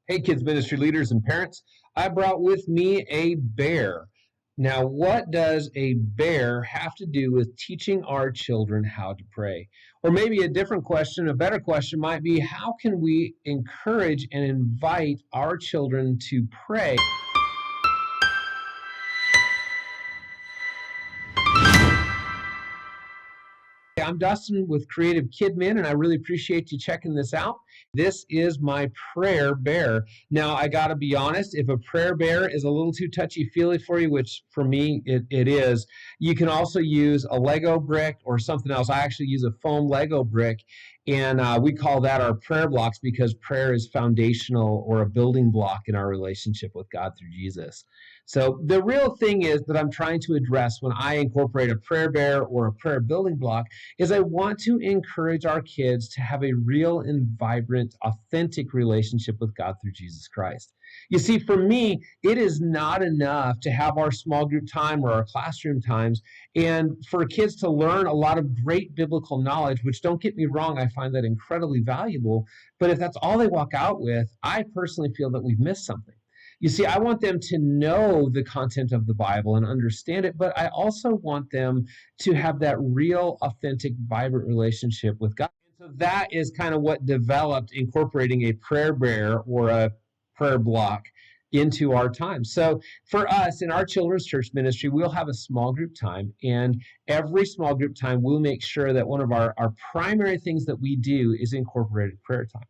Hey, kids ministry leaders and parents, I brought with me a bear. Now, what does a bear have to do with teaching our children how to pray? Or maybe a different question, a better question might be, how can we encourage and invite our children to pray? I'm Dustin with Creative Kid Men, and I really appreciate you checking this out. This is my prayer bear. Now, I got to be honest, if a prayer bear is a little too touchy-feely for you, which for me it is, you can also use a Lego brick or something else. I actually use a foam Lego brick, and we call that our prayer blocks because prayer is foundational or a building block in our relationship with God through Jesus. So the real thing is that I'm trying to address when I incorporate a prayer bear or a prayer building block is I want to encourage our kids to have a real and vibrant, authentic relationship with God through Jesus Christ. You see, for me, it is not enough to have our small group time or our classroom times and for kids to learn a lot of great biblical knowledge, which don't get me wrong, I find that incredibly valuable. But if that's all they walk out with, I personally feel that we've missed something. You see, I want them to know the content of the Bible and understand it, but I also want them to have that real, authentic, vibrant relationship with God. And so that is kind of what developed incorporating a prayer bear or a prayer block into our time. So for us in our children's church ministry, we'll have a small group time, and every small group time, we'll make sure that one of our primary things that we do is incorporated prayer time.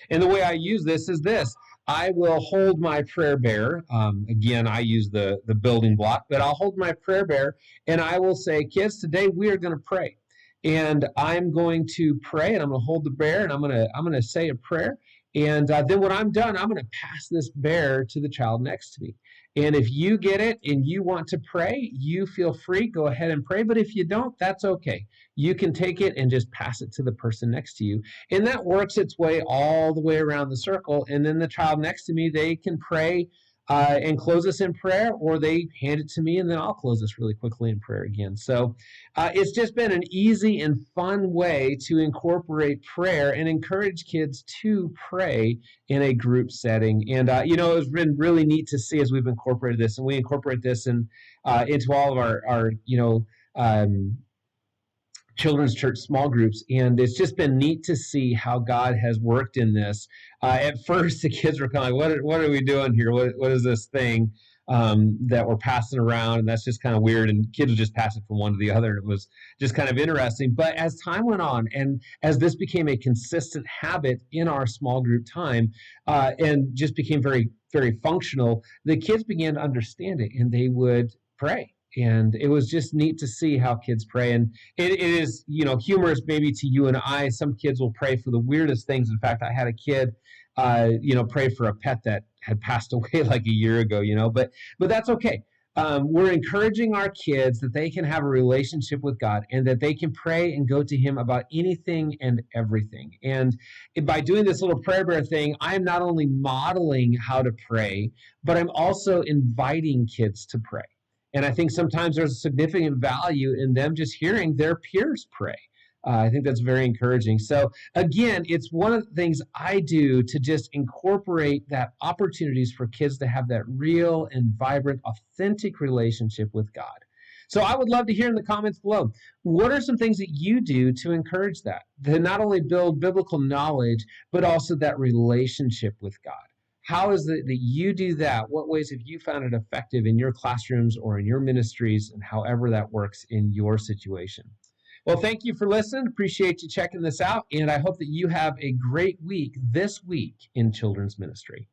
And the way I use this is this. I will hold my prayer bear. Again, I use the building block, but I'll hold my prayer bear and I will say, kids, today we are going to pray. And I'm going to pray and I'm going to hold the bear and I'm going to say a prayer. And then when I'm done, I'm going to pass this bear to the child next to me. And if you get it and you want to pray, you feel free, go ahead and pray. But if you don't, that's okay. You can take it and just pass it to the person next to you. And that works its way all the way around the circle. And then the child next to me, they can pray and close us in prayer, or they hand it to me and then I'll close us really quickly in prayer again. So it's just been an easy and fun way to incorporate prayer and encourage kids to pray in a group setting. And, it's been really neat to see as we've incorporated this, and we incorporate this into all of our children's church small groups, and it's just been neat to see how God has worked in this. At first, the kids were kind of like, "What are we doing here? What is this thing that we're passing around?" And that's just kind of weird. And kids would just pass it from one to the other. It was just kind of interesting. But as time went on, and as this became a consistent habit in our small group time, and just became very, very functional, the kids began to understand it, and they would pray. And it was just neat to see how kids pray. And it is, humorous maybe to you and I. Some kids will pray for the weirdest things. In fact, I had a kid, pray for a pet that had passed away like a year ago, but that's okay. We're encouraging our kids that they can have a relationship with God and that they can pray and go to Him about anything and everything. And by doing this little prayer bear thing, I am not only modeling how to pray, but I'm also inviting kids to pray. And I think sometimes there's a significant value in them just hearing their peers pray. I think that's very encouraging. So again, it's one of the things I do to just incorporate that opportunities for kids to have that real and vibrant, authentic relationship with God. So I would love to hear in the comments below, what are some things that you do to encourage that, to not only build biblical knowledge, but also that relationship with God? How is it that you do that? What ways have you found it effective in your classrooms or in your ministries, and however that works in your situation? Well, thank you for listening. Appreciate you checking this out, and I hope that you have a great week this week in children's ministry.